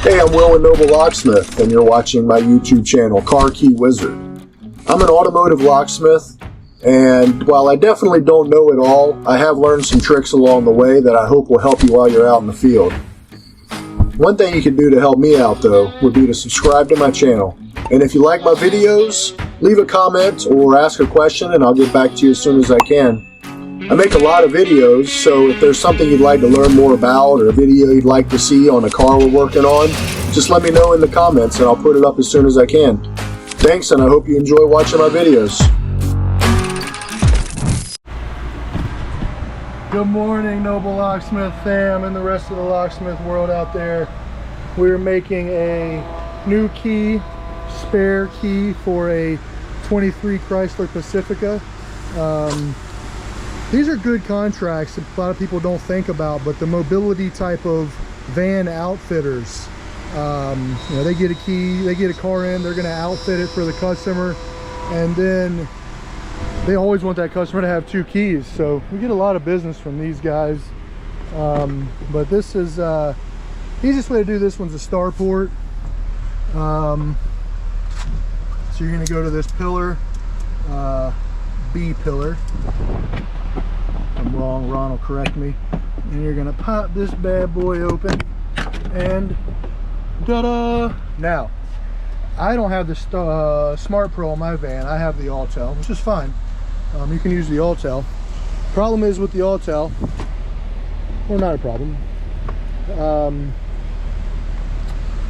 Hey, I'm Will and Noble Locksmith, and you're watching my YouTube channel, Car Key Wizard. I'm an automotive locksmith, and while I definitely don't know it all, I have learned some tricks along the way that I hope will help you while you're out in the field. One thing you can do to help me out, though, would be to subscribe to my channel. And if you like my videos, leave a comment or ask a question, and I'll get back to you as soon as I can. I make a lot of videos, so if there's something you'd like to learn more about or a video you'd like to see on a car we're working on, just let me know in the comments and I'll put it up as soon as I can. Thanks, and I hope you enjoy watching my videos. Good morning, Noble Locksmith fam and the rest of the locksmith world out there. We're making a new key, spare key for a 23 Chrysler Pacifica. These are good contracts that a lot of people don't think about, but the mobility type of van outfitters, you know, they get a key, they get a car in, they're going to outfit it for the customer, and then they always want that customer to have two keys. So we get a lot of business from these guys. But this is the easiest way to do this one's a starport. So you're going to go to this pillar, B pillar. If I'm wrong, Ron will correct me. And you're going to pop this bad boy open, and ta-da! Now, I don't have the Smartpro on my van. I have the Autel, which is fine. You can use the Autel. Problem is with the Autel, or not a problem,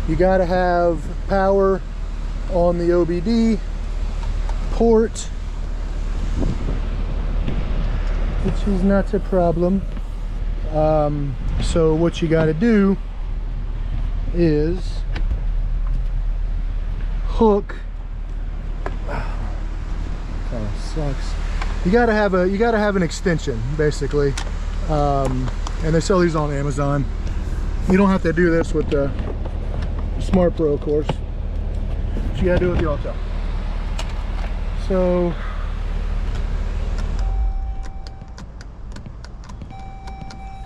you got to have power on the OBD port, which is not a problem. So what you got to do is hook. Kind of sucks. You gotta have an extension, basically, and they sell these on Amazon. You don't have to do this with the Smartpro, of course, but you gotta do it with the Autel. So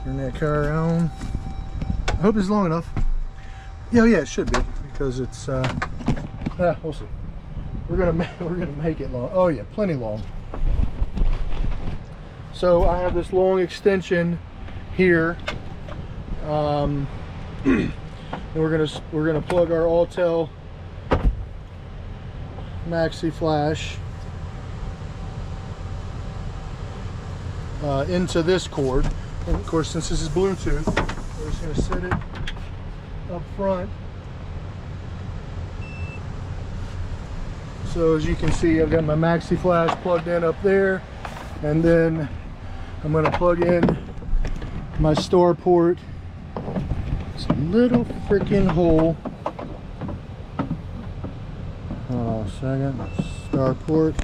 turn that car on. I hope it's long enough. Yeah, it should be, because it's we'll see. We're gonna make it long. Oh yeah, plenty long. So I have this long extension here, and we're gonna plug our Autel maxi flash into this cord. And of course, since this is Bluetooth, we're just gonna set it up front. So as you can see, I've got my maxi flash plugged in up there, and then I'm going to plug in my store port. It's a little freaking hole. Hold on a second. Star port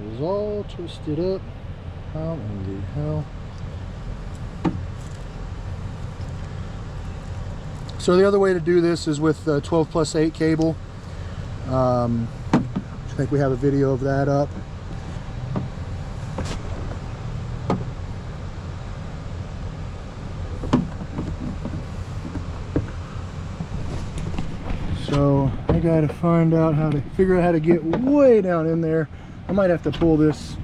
is all twisted up. How in the hell? So the other way to do this is with 12+8 cable. I think we have a video of that up. So I gotta figure out how to get way down in there. I might have to pull this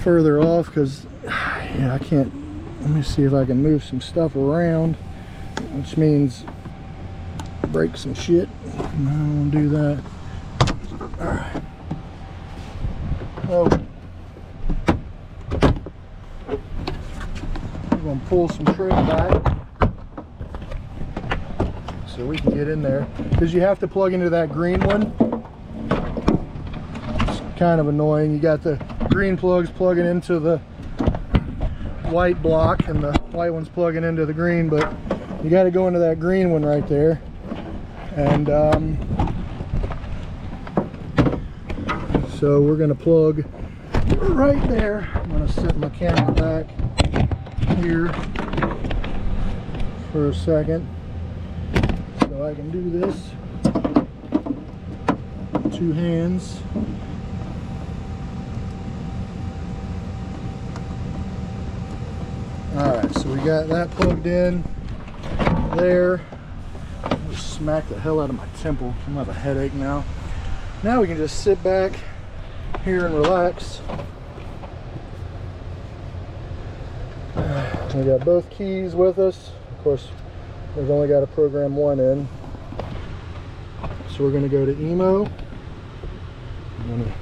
further off, because yeah, I can't. Let me see if I can move some stuff around, which means break some shit. I don't want to do that. Alright. Oh. We're going to pull some trim back so we can get in there, because you have to plug into that green one. It's kind of annoying. You got the green plugs plugging into the white block, and the white one's plugging into the green, but you got to go into that green one right there. And so we're going to plug right there. I'm going to set my camera back here for a second so I can do this. Two hands. Alright, so we got that plugged in there. Just smack the hell out of my temple. I'm gonna have a headache now. Now we can just sit back here and relax. We got both keys with us. Of course, we've only got to program one in. So we're going to go to IMO. I'm going to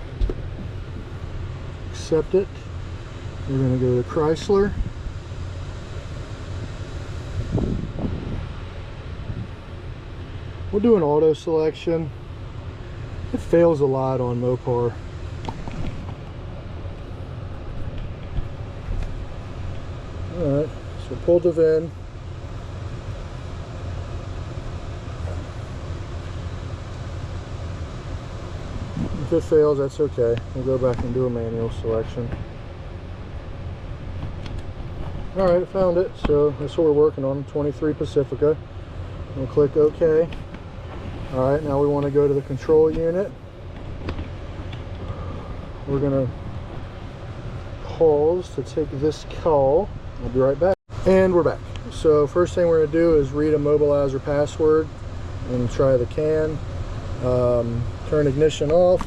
accept it. We're going to go to Chrysler. We'll do an auto selection. It fails a lot on Mopar. Alright, so pull the VIN. If it fails, that's okay. We'll go back and do a manual selection. Alright, I found it. So that's what we're working on, 23 Pacifica. We'll click OK. Alright, now we want to go to the control unit. We're going to pause to take this call. I'll be right back. And we're back. So first thing we're going to do is read a mobilizer password and try the can. Turn ignition off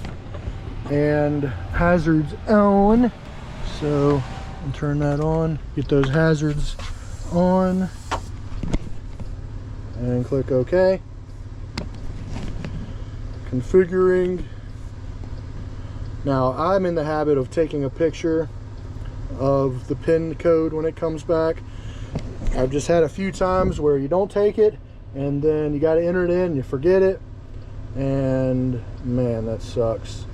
and hazards on. So I'll turn that on. Get those hazards on and click OK. Configuring. Now I'm in the habit of taking a picture of the pin code when it comes back. I've just had a few times where you don't take it and then you got to enter it in, you forget it, and man, that sucks.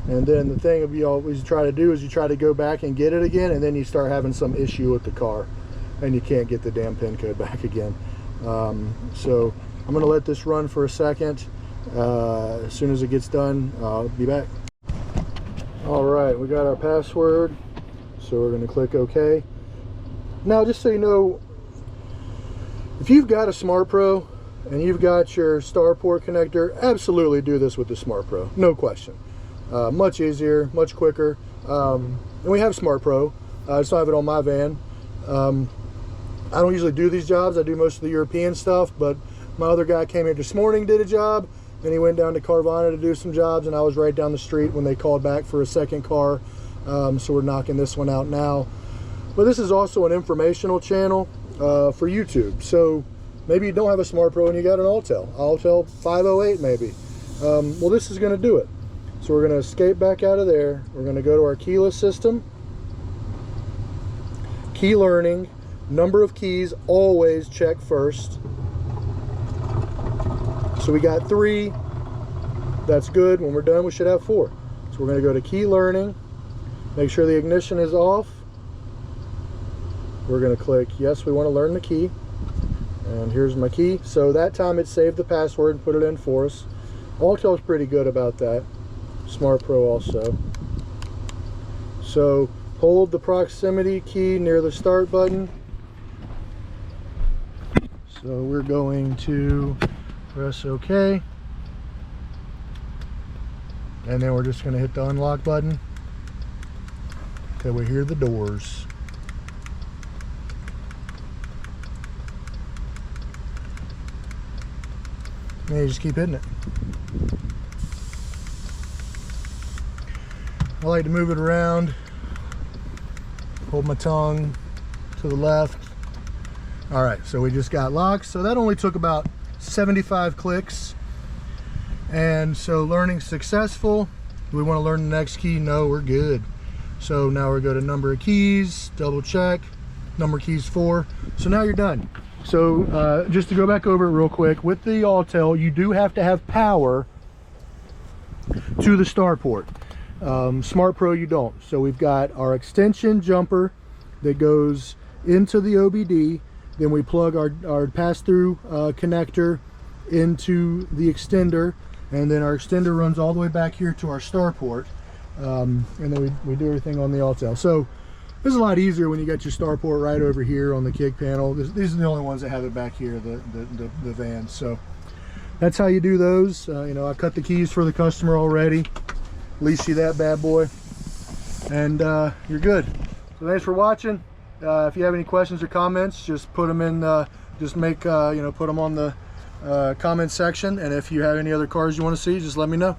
And then the thing you always try to do is you try to go back and get it again, and then you start having some issue with the car and you can't get the damn pin code back again. So I'm going to let this run for a second. As soon as it gets done, I'll be back. Alright, we got our password. So we're going to click OK. Now, just so you know, if you've got a Smartpro and you've got your Starport connector, absolutely do this with the Smartpro, no question. Much easier, much quicker. And we have Smartpro. I just don't have it on my van. I don't usually do these jobs. I do most of the European stuff, but my other guy came here this morning, did a job, then he went down to Carvana to do some jobs, and I was right down the street when they called back for a second car. So we're knocking this one out now. But this is also an informational channel for YouTube. So maybe you don't have a Smartpro and you got an Autel 508 maybe. Well, this is going to do it. So we're going to escape back out of there. We're going to go to our keyless system. Key learning. Number of keys, always check first. So we got 3. That's good. When we're done, we should have 4. So we're going to go to key learning. Make sure the ignition is off. We're going to click yes, we want to learn the key. And here's my key. So that time it saved the password and put it in for us. Autel's pretty good about that. Smartpro also. So hold the proximity key near the start button. So we're going to press OK. And then we're just going to hit the unlock button. Okay, we hear the doors. And you just keep hitting it. I like to move it around. Hold my tongue to the left. All right, so we just got locked. So that only took about 75 clicks. And so learning successful. Do we want to learn the next key? No, we're good. So now we go to number of keys, double check, number of keys 4. So now you're done. So just to go back over it real quick, with the Autel, you do have to have power to the Starport. Smartpro, you don't. So we've got our extension jumper that goes into the OBD. Then we plug our pass-through connector into the extender. And then our extender runs all the way back here to our Starport. And then we do everything on the Autel. So this is a lot easier when you got your Starport right over here on the kick panel. These are the only ones that have it back here, the vans. So that's how you do those. You know, I cut the keys for the customer already. Lease you that bad boy, and you're good. So thanks for watching. If you have any questions or comments, just put them in. Just make put them on the comment section, and if you have any other cars you want to see, just let me know.